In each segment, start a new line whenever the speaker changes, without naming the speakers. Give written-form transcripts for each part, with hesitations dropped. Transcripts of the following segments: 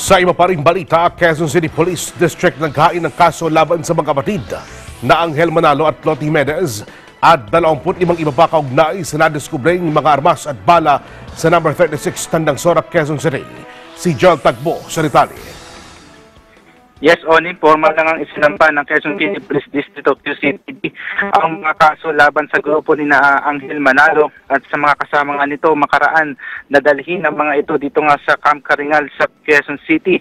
Sa iba pa ring balita, Quezon City Police District naghain ng kaso laban sa mga kapatid na Angel Manalo at Lottie Jimenez at 25 iba pa kaugnay sa nadiskubreng mga armas at bala sa number 36 Tandang Sora, Quezon City. Si Joel Tagbo sa detalye.
Yes, Onin, formal lang ang isinampa ng Quezon City Police District of QCPD ang mga kaso laban sa grupo ni na Angel Manalo at sa mga kasama nga nito makaraan na dalhin ang mga ito dito nga sa Camp Caringal sa Quezon City.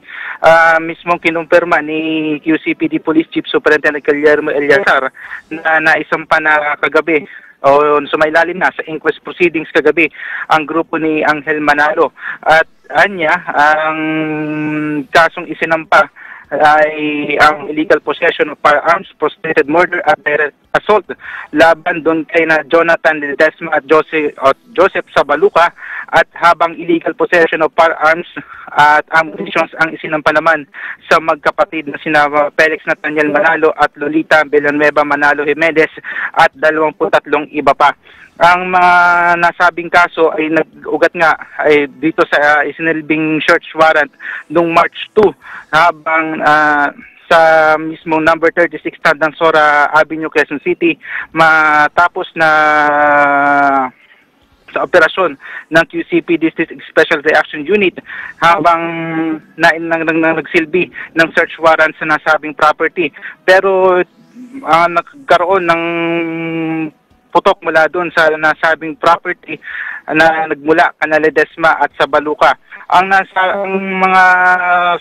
Mismong kinumpirma ni QCPD Police Chief Superintendent Guillermo Eliazar na naisampa na kagabi o sumailalim na sa inquest proceedings kagabi ang grupo ni Angel Manalo. At anya, ang kasong isinampa ay ang illegal possession of firearms, prostrated murder at direct assault laban doon kay na Jonathan Ledesma at Joseph Sabaluca, at habang illegal possession of firearms at ammunitions ang isinampa naman sa magkapatid na sina Felix Nathaniel Manalo at Lolita Villanueva Manalo Jimenez at 23 iba pa. Ang mga nasabing kaso ay nag-ugat nga ay dito sa isinilbing search warrant noong March 2 habang sa mismong number 36 Tandang Sora Avenue, Quezon City, matapos na sa operasyon ng QCP District Special Reaction Unit habang nagsilbi ng search warrant sa nasabing property. Pero nagkaroon ng putok mula doon sa nasabing property na nagmula kana Ledesma at Sabaluca. Ang mga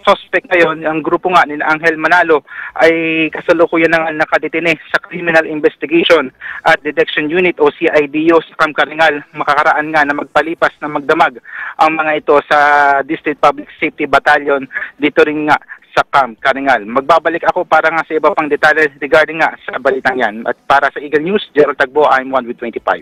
suspect ngayon, ang grupo nga ni Angel Manalo ay kasalukuyan nang nakadetine sa Criminal Investigation at Detection Unit o CIDO sa Camp Caringal. Makakaraan nga na magpalipas na magdamag ang mga ito sa District Public Safety Battalion dito rin nga sa Camp Caringal. Magbabalik ako para nga sa iba pang detalye regarding nga sa balitang yan. At para sa Eagle News, Gerald Tagbo, I'm 1 with 25.